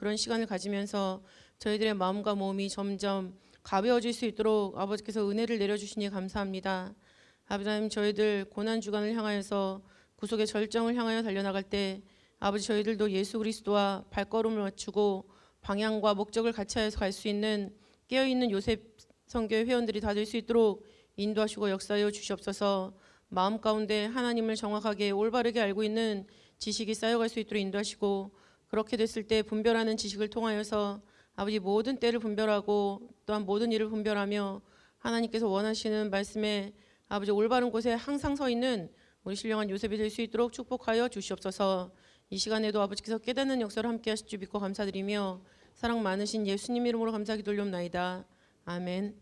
그런 시간을 가지면서 저희들의 마음과 몸이 점점 가벼워질 수 있도록 아버지께서 은혜를 내려주시니 감사합니다. 아버지 하나님, 저희들 고난 주간을 향하여서 구속의 절정을 향하여 달려나갈 때 아버지, 저희들도 예수 그리스도와 발걸음을 맞추고 방향과 목적을 같이 하여서 갈 수 있는 깨어있는 요셉 선교회 회원들이 다 될 수 있도록 인도하시고 역사하여 주시옵소서. 마음 가운데 하나님을 정확하게 올바르게 알고 있는 지식이 쌓여갈 수 있도록 인도하시고, 그렇게 됐을 때 분별하는 지식을 통하여서 아버지 모든 때를 분별하고 또한 모든 일을 분별하며 하나님께서 원하시는 말씀에 아버지 올바른 곳에 항상 서 있는 우리 신령한 요셉이 될 수 있도록 축복하여 주시옵소서. 이 시간에도 아버지께서 깨닫는 역사를 함께 하실 줄 믿고 감사드리며 사랑 많으신 예수님 이름으로 감사하기 돌려옵나이다. 아멘.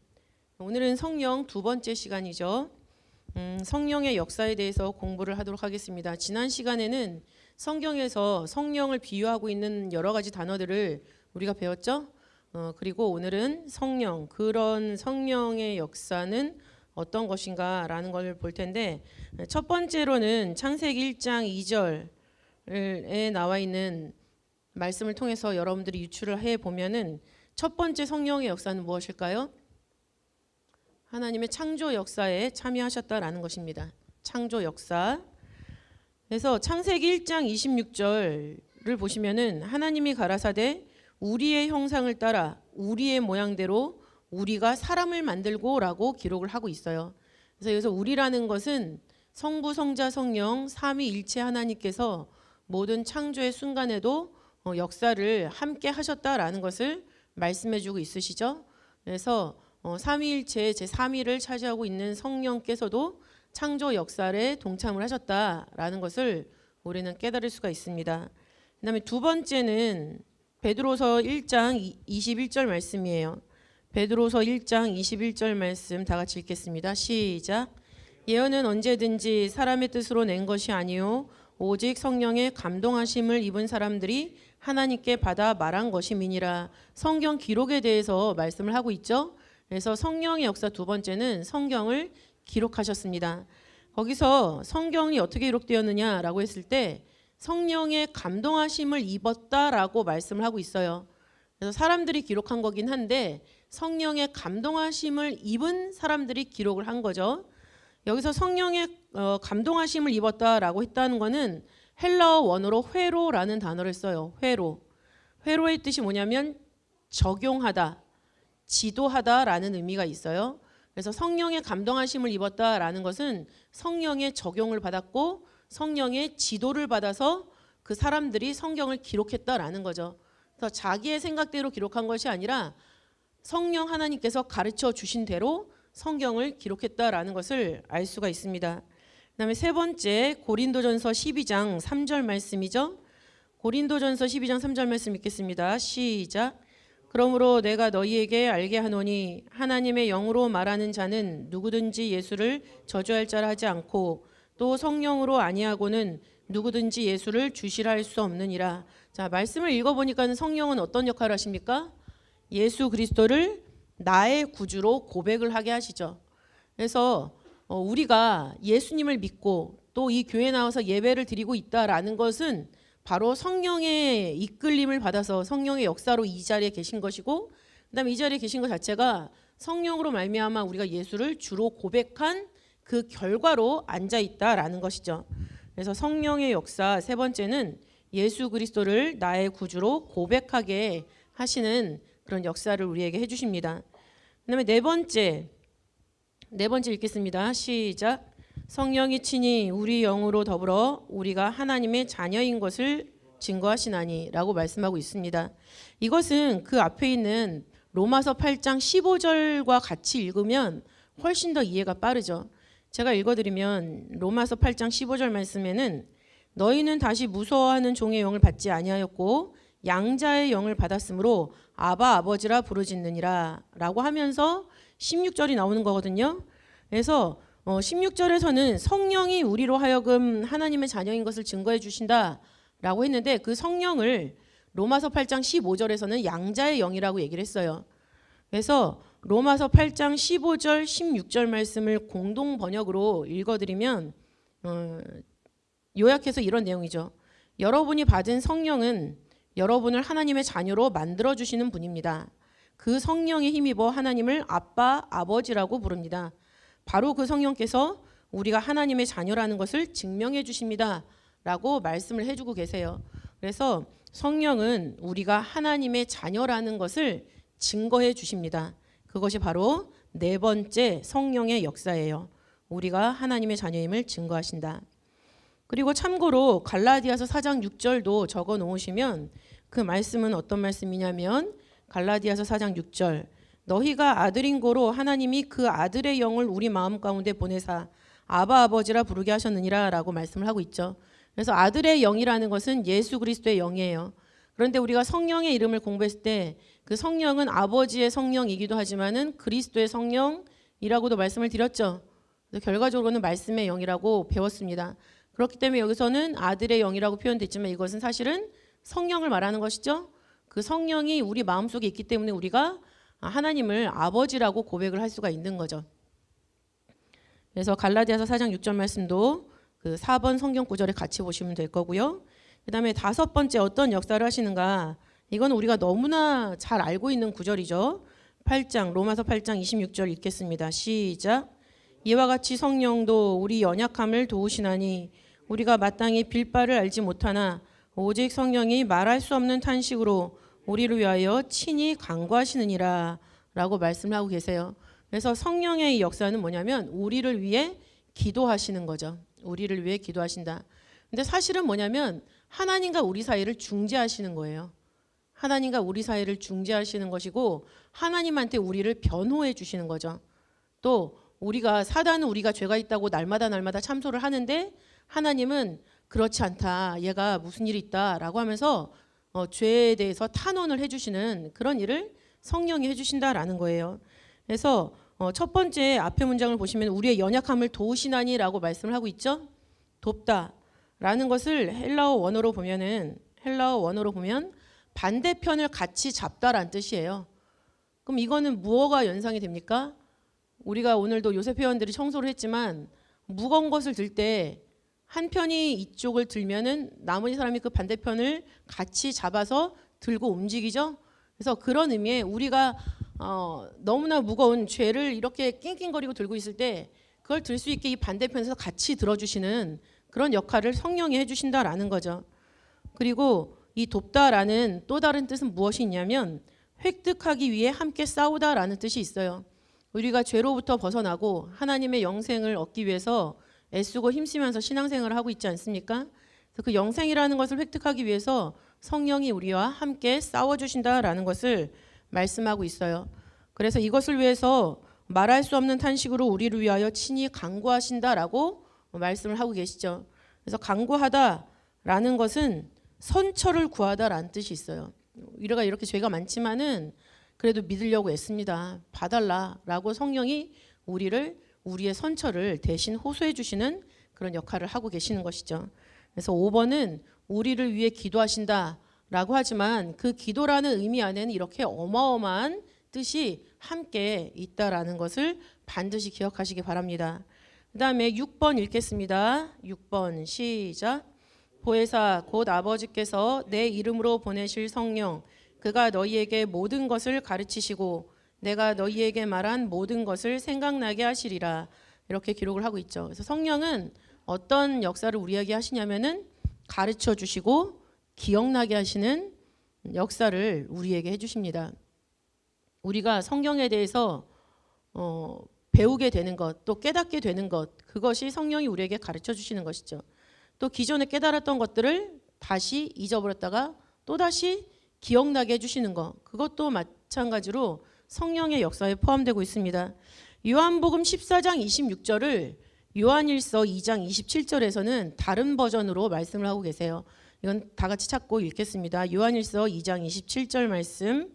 오늘은 성령 두 번째 시간이죠. 성령의 역사에 대해서 공부를 하도록 하겠습니다. 지난 시간에는 성경에서 성령을 비유하고 있는 여러 가지 단어들을 우리가 배웠죠. 그리고 오늘은 성령, 그런 성령의 역사는 어떤 것인가 라는 걸 볼 텐데, 첫 번째로는 창세기 1장 2절에 나와 있는 말씀을 통해서 여러분들이 유추를 해보면은 첫 번째 성령의 역사는 무엇일까요? 하나님의 창조 역사에 참여하셨다라는 것입니다. 창조 역사. 그래서 창세기 1장 26절을 보시면은 하나님이 가라사대 우리의 형상을 따라 우리의 모양대로 우리가 사람을 만들고라고 기록을 하고 있어요. 그래서 여기서 우리라는 것은 성부, 성자, 성령 삼위일체 하나님께서 모든 창조의 순간에도 역사를 함께 하셨다라는 것을 말씀해주고 있으시죠. 그래서 삼위일체 제3위를 차지하고 있는 성령께서도 창조 역사에 동참을 하셨다라는 것을 우리는 깨달을 수가 있습니다. 그 다음에 두 번째는 베드로서 1장 21절 말씀이에요. 베드로서 1장 21절 말씀 다 같이 읽겠습니다. 시작. 예언은 언제든지 사람의 뜻으로 낸 것이 아니요 오직 성령의 감동하심을 입은 사람들이 하나님께 받아 말한 것임이니라. 성경 기록에 대해서 말씀을 하고 있죠. 그래서 성령의 역사 두 번째는 성경을 기록하셨습니다. 거기서 성경이 어떻게 기록되었느냐라고 했을 때 성령의 감동하심을 입었다라고 말씀을 하고 있어요. 그래서 사람들이 기록한 거긴 한데 성령의 감동하심을 입은 사람들이 기록을 한 거죠. 여기서 성령의 감동하심을 입었다라고 했다는 거는 헬라어 원어로 회로라는 단어를 써요. 회로. 회로의 뜻이 뭐냐면 적용하다, 지도하다라는 의미가 있어요. 그래서 성령의 감동하심을 입었다라는 것은 성령의 적용을 받았고 성령의 지도를 받아서 그 사람들이 성경을 기록했다라는 거죠. 그래서 자기의 생각대로 기록한 것이 아니라 성령 하나님께서 가르쳐 주신 대로 성경을 기록했다라는 것을 알 수가 있습니다. 그다음에 세 번째 고린도전서 12장 3절 말씀이죠. 고린도전서 12장 3절 말씀 읽겠습니다. 시작. 그러므로 내가 너희에게 알게 하노니 하나님의 영으로 말하는 자는 누구든지 예수를 저주할 자라 하지 않고 또 성령으로 아니하고는 누구든지 예수를 주시라 할 수 없느니라. 자, 말씀을 읽어보니까 성령은 어떤 역할을 하십니까? 예수 그리스도를 나의 구주로 고백을 하게 하시죠. 그래서 우리가 예수님을 믿고 또 이 교회에 나와서 예배를 드리고 있다라는 것은 바로 성령의 이끌림을 받아서 성령의 역사로 이 자리에 계신 것이고, 그다음에 이 자리에 계신 것 자체가 성령으로 말미암아 우리가 예수를 주로 고백한 그 결과로 앉아 있다라는 것이죠. 그래서 성령의 역사 세 번째는 예수 그리스도를 나의 구주로 고백하게 하시는 그런 역사를 우리에게 해주십니다. 그다음에 네 번째 읽겠습니다. 시작. 성령이 친히 우리 영으로 더불어 우리가 하나님의 자녀인 것을 증거하시나니 라고 말씀하고 있습니다. 이것은 그 앞에 있는 로마서 8장 15절과 같이 읽으면 훨씬 더 이해가 빠르죠. 제가 읽어드리면 로마서 8장 15절 말씀에는 너희는 다시 무서워하는 종의 영을 받지 아니하였고 양자의 영을 받았으므로 아바 아버지라 부르짖느니라 라고 하면서 16절이 나오는 거거든요. 그래서 16절에서는 성령이 우리로 하여금 하나님의 자녀인 것을 증거해 주신다라고 했는데 그 성령을 로마서 8장 15절에서는 양자의 영이라고 얘기를 했어요. 그래서 로마서 8장 15절 16절 말씀을 공동 번역으로 읽어드리면 요약해서 이런 내용이죠. 여러분이 받은 성령은 여러분을 하나님의 자녀로 만들어 주시는 분입니다. 그 성령에 힘입어 하나님을 아빠, 아버지라고 부릅니다. 바로 그 성령께서 우리가 하나님의 자녀라는 것을 증명해 주십니다. 라고 말씀을 해주고 계세요. 그래서 성령은 우리가 하나님의 자녀라는 것을 증거해 주십니다. 그것이 바로 네 번째 성령의 역사예요. 우리가 하나님의 자녀임을 증거하신다. 그리고 참고로 갈라디아서 4장 6절도 적어 놓으시면 그 말씀은 어떤 말씀이냐면 갈라디아서 4장 6절 너희가 아들인 고로 하나님이 그 아들의 영을 우리 마음 가운데 보내사 아바 아버지라 부르게 하셨느니라 라고 말씀을 하고 있죠. 그래서 아들의 영이라는 것은 예수 그리스도의 영이에요. 그런데 우리가 성령의 이름을 공부했을 때 그 성령은 아버지의 성령이기도 하지만은 그리스도의 성령이라고도 말씀을 드렸죠. 그래서 결과적으로는 말씀의 영이라고 배웠습니다. 그렇기 때문에 여기서는 아들의 영이라고 표현됐지만 이것은 사실은 성령을 말하는 것이죠. 그 성령이 우리 마음속에 있기 때문에 우리가 하나님을 아버지라고 고백을 할 수가 있는 거죠. 그래서 갈라디아서 4장 6절 말씀도 그 4번 성경 구절에 같이 보시면 될 거고요. 그 다음에 5번째 어떤 역사를 하시는가, 이건 우리가 너무나 잘 알고 있는 구절이죠. 8장 로마서 8장 26절 읽겠습니다. 시작. 이와 같이 성령도 우리 연약함을 도우시나니 우리가 마땅히 빌 바를 알지 못하나 오직 성령이 말할 수 없는 탄식으로 우리를 위하여 친히 간구하시느니라 라고 말씀을 하고 계세요. 그래서 성령의 역사는 뭐냐면 우리를 위해 기도하시는 거죠. 우리를 위해 기도하신다. 근데 사실은 뭐냐면 하나님과 우리 사이를 중재하시는 거예요. 하나님과 우리 사이를 중재하시는 것이고 하나님한테 우리를 변호해 주시는 거죠. 또 우리가 사단은 우리가 죄가 있다고 날마다 참소를 하는데 하나님은 그렇지 않다. 얘가 무슨 일이 있다라고 하면서 죄에 대해서 탄원을 해주시는 그런 일을 성령이 해주신다라는 거예요. 그래서 첫 번째 앞에 문장을 보시면 우리의 연약함을 도우시나니라고 말씀을 하고 있죠. 돕다라는 것을 헬라어 원어로 보면 반대편을 같이 잡다라는 뜻이에요. 그럼 이거는 무엇과 연상이 됩니까? 우리가 오늘도 요셉 회원들이 청소를 했지만 무거운 것을 들 때 한편이 이쪽을 들면은 나머지 사람이 그 반대편을 같이 잡아서 들고 움직이죠. 그래서 그런 의미에 우리가 너무나 무거운 죄를 이렇게 낑낑거리고 들고 있을 때 그걸 들 수 있게 이 반대편에서 같이 들어주시는 그런 역할을 성령이 해주신다라는 거죠. 그리고 이 돕다라는 또 다른 뜻은 무엇이 있냐면 획득하기 위해 함께 싸우다라는 뜻이 있어요. 우리가 죄로부터 벗어나고 하나님의 영생을 얻기 위해서 애쓰고 힘쓰면서 신앙생활을 하고 있지 않습니까? 그래서 그 영생이라는 것을 획득하기 위해서 성령이 우리와 함께 싸워주신다라는 것을 말씀하고 있어요. 그래서 이것을 위해서 말할 수 없는 탄식으로 우리를 위하여 친히 간구하신다라고 말씀을 하고 계시죠. 그래서 간구하다라는 것은 선처를 구하다라는 뜻이 있어요. 우리가 이렇게 죄가 많지만은 그래도 믿으려고 애씁니다. 봐달라라고 성령이 우리의 선처를 대신 호소해 주시는 그런 역할을 하고 계시는 것이죠. 그래서 5번은 우리를 위해 기도하신다라고 하지만 그 기도라는 의미 안에는 이렇게 어마어마한 뜻이 함께 있다라는 것을 반드시 기억하시기 바랍니다. 그 다음에 6번 읽겠습니다. 6번 시작. 보혜사 곧 아버지께서 내 이름으로 보내실 성령 그가 너희에게 모든 것을 가르치시고 내가 너희에게 말한 모든 것을 생각나게 하시리라. 이렇게 기록을 하고 있죠. 그래서 성령은 어떤 역사를 우리에게 하시냐면은 가르쳐 주시고 기억나게 하시는 역사를 우리에게 해주십니다. 우리가 성경에 대해서 배우게 되는 것, 또 깨닫게 되는 것, 그것이 성령이 우리에게 가르쳐 주시는 것이죠. 또 기존에 깨달았던 것들을 다시 잊어버렸다가 또다시 기억나게 해주시는 것, 그것도 마찬가지로 성령의 역사에 포함되고 있습니다. 요한복음 14장 26절을 요한일서 2장 27절에서는 다른 버전으로 말씀을 하고 계세요. 이건 다 같이 찾고 읽겠습니다. 요한일서 2장 27절 말씀.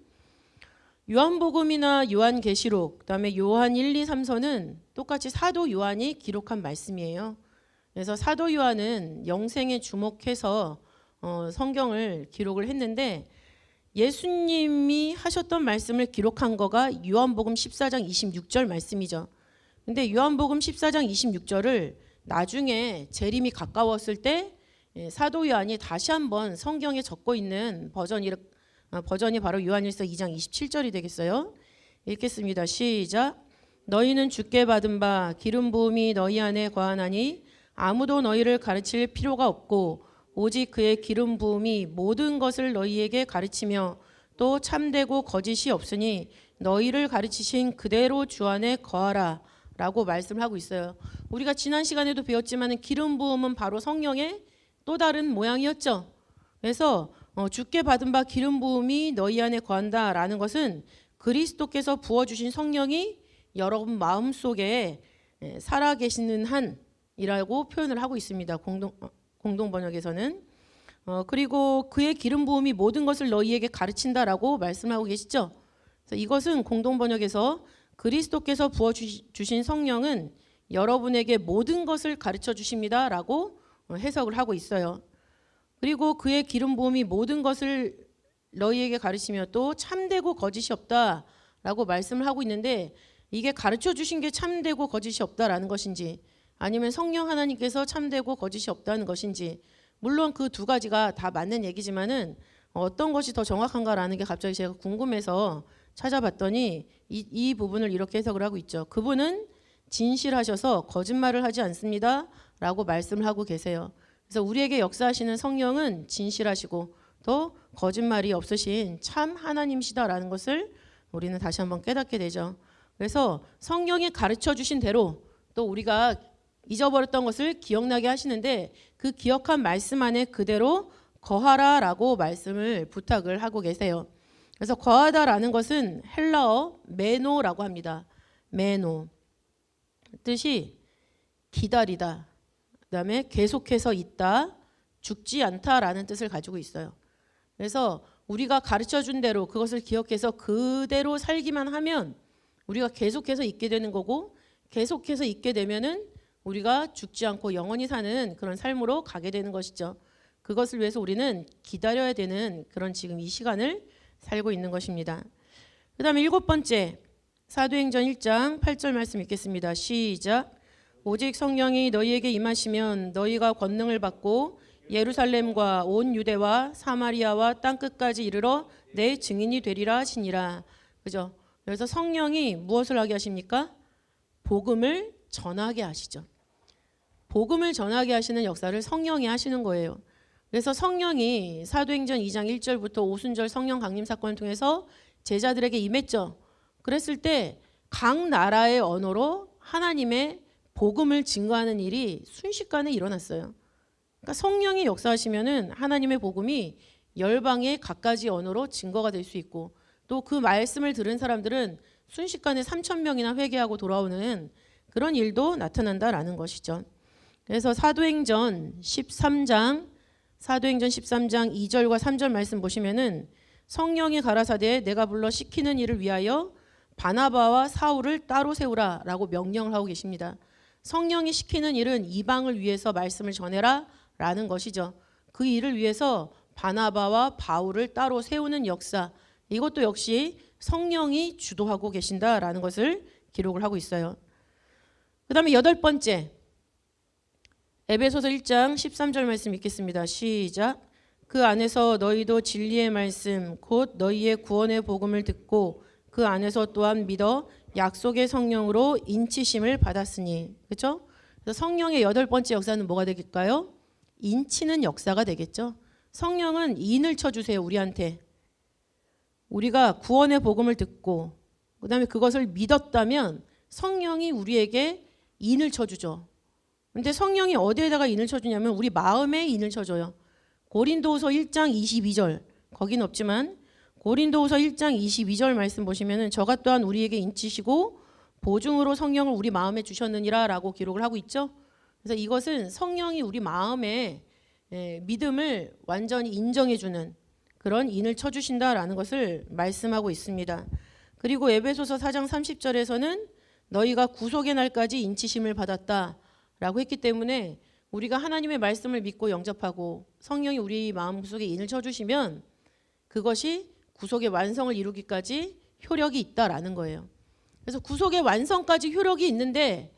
요한복음이나 요한계시록, 그다음에 요한 1, 2, 3서는 똑같이 사도 요한이 기록한 말씀이에요. 그래서 사도 요한은 영생에 주목해서 성경을 기록을 했는데 예수님이 하셨던 말씀을 기록한 거가 요한복음 14장 26절 말씀이죠. 근데 요한복음 14장 26절을 나중에 재림이 가까웠을 때 사도 요한이 다시 한번 성경에 적고 있는 버전이 바로 요한일서 2장 27절이 되겠어요. 읽겠습니다. 시작. 너희는 주께 받은 바 기름 부음이 너희 안에 거하나니 아무도 너희를 가르칠 필요가 없고 오직 그의 기름 부음이 모든 것을 너희에게 가르치며 또 참되고 거짓이 없으니 너희를 가르치신 그대로 주 안에 거하라 라고 말씀을 하고 있어요. 우리가 지난 시간에도 배웠지만 기름 부음은 바로 성령의 또 다른 모양이었죠. 그래서 주께 받은 바 기름 부음이 너희 안에 거한다라는 것은 그리스도께서 부어주신 성령이 여러분 마음속에 살아계시는 한이라고 표현을 하고 있습니다. 공동 번역에서는. 그리고 그의 기름 부음이 모든 것을 너희에게 가르친다라고 말씀하고 계시죠. 그래서 이것은 공동 번역에서 그리스도께서 부어주신 성령은 여러분에게 모든 것을 가르쳐 주십니다라고 해석을 하고 있어요. 그리고 그의 기름 부음이 모든 것을 너희에게 가르치며 또 참되고 거짓이 없다라고 말씀을 하고 있는데 이게 가르쳐 주신 게 참되고 거짓이 없다라는 것인지 아니면 성령 하나님께서 참되고 거짓이 없다는 것인지 물론 그 두 가지가 다 맞는 얘기지만은 어떤 것이 더 정확한가라는 게 갑자기 제가 궁금해서 찾아봤더니 이 부분을 이렇게 해석을 하고 있죠. 그분은 진실하셔서 거짓말을 하지 않습니다 라고 말씀을 하고 계세요. 그래서 우리에게 역사하시는 성령은 진실하시고 또 거짓말이 없으신 참 하나님이시다라는 것을 우리는 다시 한번 깨닫게 되죠. 그래서 성령이 가르쳐 주신 대로 또 우리가 잊어버렸던 것을 기억나게 하시는데 그 기억한 말씀 안에 그대로 거하라라고 말씀을 부탁을 하고 계세요. 그래서 거하다라는 것은 헬라어 메노라고 합니다. 메노. 뜻이 기다리다. 그다음에 계속해서 있다. 죽지 않다라는 뜻을 가지고 있어요. 그래서 우리가 가르쳐 준 대로 그것을 기억해서 그대로 살기만 하면 우리가 계속해서 있게 되는 거고 계속해서 있게 되면은 우리가 죽지 않고 영원히 사는 그런 삶으로 가게 되는 것이죠. 그것을 위해서 우리는 기다려야 되는 그런 지금 이 시간을 살고 있는 것입니다. 그 다음에 7번째 사도행전 1장 8절 말씀 읽겠습니다. 시작. 오직 성령이 너희에게 임하시면 너희가 권능을 받고 예루살렘과 온 유대와 사마리아와 땅끝까지 이르러 내 증인이 되리라 하시니라. 그죠? 그래서 성령이 무엇을 하게 하십니까? 복음을 전하게 하시죠. 복음을 전하게 하시는 역사를 성령이 하시는 거예요. 그래서 성령이 사도행전 2장 1절부터 오순절 성령 강림 사건을 통해서 제자들에게 임했죠. 그랬을 때 각 나라의 언어로 하나님의 복음을 증거하는 일이 순식간에 일어났어요. 그러니까 성령이 역사하시면은 하나님의 복음이 열방의 각가지 언어로 증거가 될 수 있고 또 그 말씀을 들은 사람들은 순식간에 3,000명이나 회개하고 돌아오는 그런 일도 나타난다라는 것이죠. 그래서 사도행전 13장 2절과 3절 말씀 보시면은 성령이 가라사대 내가 불러 시키는 일을 위하여 바나바와 사울을 따로 세우라라고 명령을 하고 계십니다. 성령이 시키는 일은 이방을 위해서 말씀을 전해라라는 것이죠. 그 일을 위해서 바나바와 바울을 따로 세우는 역사, 이것도 역시 성령이 주도하고 계신다라는 것을 기록을 하고 있어요. 그 다음에 8번째 에베소서 1장 13절 말씀 읽겠습니다. 시작. 그 안에서 너희도 진리의 말씀 곧 너희의 구원의 복음을 듣고 그 안에서 또한 믿어 약속의 성령으로 인치심을 받았으니. 그렇죠? 그래서 성령의 8번째 역사는 뭐가 되겠까요? 인치는 역사가 되겠죠. 성령은 인을 쳐주세요. 우리한테. 우리가 구원의 복음을 듣고 그 다음에 그것을 믿었다면 성령이 우리에게 인을 쳐주죠. 근데 성령이 어디에다가 인을 쳐주냐면 우리 마음에 인을 쳐줘요. 고린도후서 1장 22절 거긴 없지만 고린도후서 1장 22절 말씀 보시면은 저가 또한 우리에게 인치시고 보증으로 성령을 우리 마음에 주셨느니라 라고 기록을 하고 있죠. 그래서 이것은 성령이 우리 마음에 믿음을 완전히 인정해주는 그런 인을 쳐주신다라는 것을 말씀하고 있습니다. 그리고 에베소서 4장 30절에서는 너희가 구속의 날까지 인치심을 받았다 라고 했기 때문에 우리가 하나님의 말씀을 믿고 영접하고 성령이 우리 마음속에 인을 쳐주시면 그것이 구속의 완성을 이루기까지 효력이 있다라는 거예요. 그래서 구속의 완성까지 효력이 있는데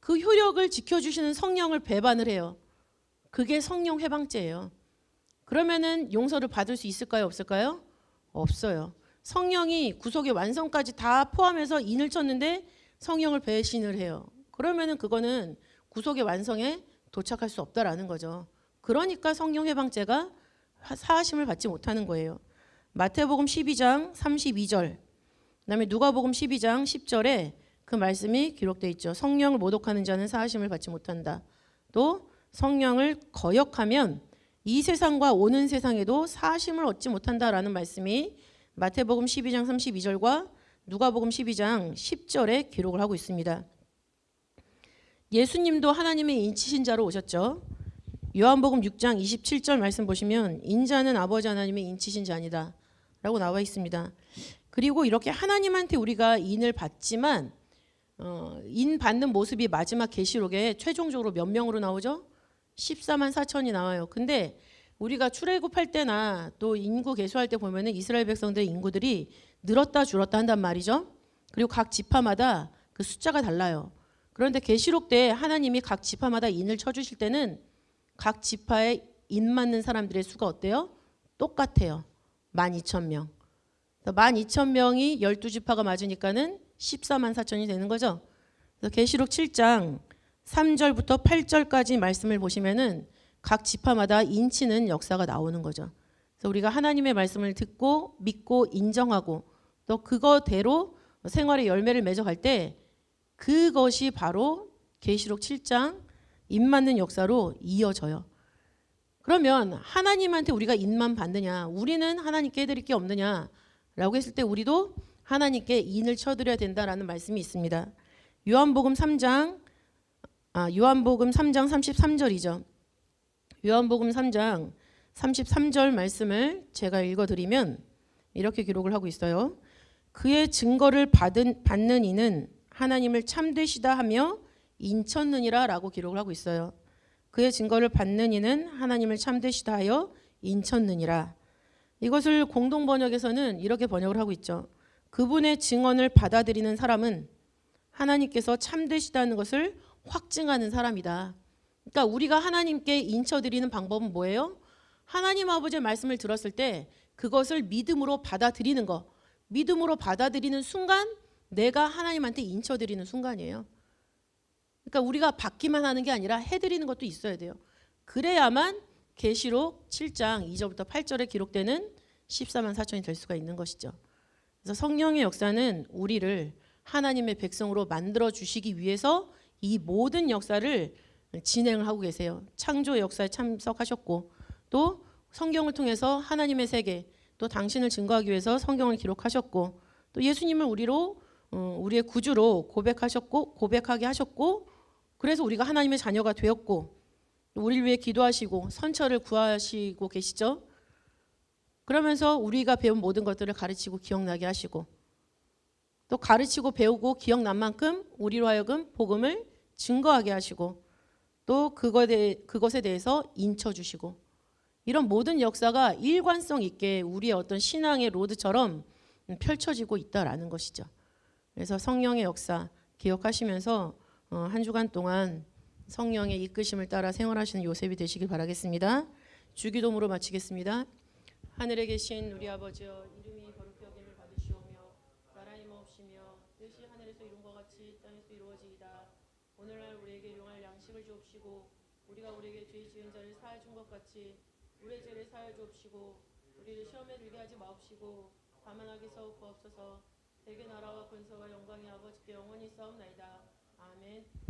그 효력을 지켜주시는 성령을 배반을 해요. 그게 성령 회방죄예요. 그러면은 용서를 받을 수 있을까요? 없을까요? 없어요. 성령이 구속의 완성까지 다 포함해서 인을 쳤는데 성령을 배신을 해요. 그러면은 그거는 구속의 완성에 도착할 수 없다라는 거죠. 그러니까 성령 회방죄가 사하심을 받지 못하는 거예요. 마태복음 12장 32절, 그다음에 누가복음 12장 10절에 그 말씀이 기록되어 있죠. 성령을 모독하는 자는 사하심을 받지 못한다. 또 성령을 거역하면 이 세상과 오는 세상에도 사하심을 얻지 못한다라는 말씀이 마태복음 12장 32절과 누가복음 12장 10절에 기록을 하고 있습니다. 예수님도 하나님의 인치신 자로 오셨죠. 요한복음 6장 27절 말씀 보시면 인자는 아버지 하나님의 인치신 자니다 라고 나와 있습니다. 그리고 이렇게 하나님한테 우리가 인을 받지만 인 받는 모습이 마지막 계시록에 최종적으로 몇 명으로 나오죠? 14만 4천이 나와요. 근데 우리가 출애굽할 때나 또 인구 계수할 때 보면은 이스라엘 백성들의 인구들이 늘었다 줄었다 한단 말이죠. 그리고 각 지파마다 그 숫자가 달라요. 그런데 계시록 때 하나님이 각 지파마다 인을 쳐주실 때는 각 지파에 인 맞는 사람들의 수가 어때요? 똑같아요. 12,000명. 12,000명이 12지파가 맞으니까는 14만 4천이 되는 거죠. 그래서 계시록 7장 3절부터 8절까지 말씀을 보시면은 각 지파마다 인치는 역사가 나오는 거죠. 그래서 우리가 하나님의 말씀을 듣고 믿고 인정하고 또 그거대로 생활의 열매를 맺어갈 때 그것이 바로 계시록 7장 인 맞는 역사로 이어져요. 그러면 하나님한테 우리가 인만 받느냐, 우리는 하나님께 해드릴 게 없느냐라고 했을 때 우리도 하나님께 인을 쳐드려야 된다라는 말씀이 있습니다. 요한복음 3장 33절이죠. 요한복음 3장 33절 말씀을 제가 읽어드리면 이렇게 기록을 하고 있어요. 그의 증거를 받는 이는 하나님을 참되시다 하며 인쳤느니라 라고 기록을 하고 있어요. 그의 증거를 받는 이는 하나님을 참되시다 하여 인쳤느니라. 이것을 공동번역에서는 이렇게 번역을 하고 있죠. 그분의 증언을 받아들이는 사람은 하나님께서 참되시다는 것을 확증하는 사람이다. 그러니까 우리가 하나님께 인쳐드리는 방법은 뭐예요? 하나님 아버지의 말씀을 들었을 때 그것을 믿음으로 받아들이는 거. 믿음으로 받아들이는 순간 내가 하나님한테 인쳐드리는 순간이에요. 그러니까 우리가 받기만 하는 게 아니라 해드리는 것도 있어야 돼요. 그래야만 계시록 7장 2절부터 8절에 기록되는 14만 4천이 될 수가 있는 것이죠. 그래서 성령의 역사는 우리를 하나님의 백성으로 만들어 주시기 위해서 이 모든 역사를 진행을 하고 계세요. 창조 역사에 참석하셨고 또 성경을 통해서 하나님의 세계 또 당신을 증거하기 위해서 성경을 기록하셨고 또 예수님을 우리의 구주로 고백하게 하셨고 그래서 우리가 하나님의 자녀가 되었고 우리를 위해 기도하시고 선처를 구하시고 계시죠. 그러면서 우리가 배운 모든 것들을 가르치고 기억나게 하시고 또 가르치고 배우고 기억난 만큼 우리로 하여금 복음을 증거하게 하시고 또 그것에 대해서 인쳐주시고 이런 모든 역사가 일관성 있게 우리의 어떤 신앙의 로드처럼 펼쳐지고 있다라는 것이죠. 그래서 성령의 역사 기억하시면서 한 주간 동안 성령의 이끄심을 따라 생활하시는 요셉이 되시길 바라겠습니다. 주기도문으로 마치겠습니다. 하늘에 계신 우리 아버지여 이름이 거룩히 여김을 받으시오며 나라의 마옵시며 뜻이 하늘에서 이룬 것 같이 땅에서 이루어지이다. 오늘날 우리에게 일용할 양식을 주옵시고 우리가 우리에게 죄 지은 자를 사하여 준 것 같이 우리의 죄를 사하여 주옵시고 우리를 시험에 들게 하지 마옵시고 다만 악에서 구하옵소서. 대개 나라와 권세와 영광이 아버지께 영원히 있사옵나이다. 아멘.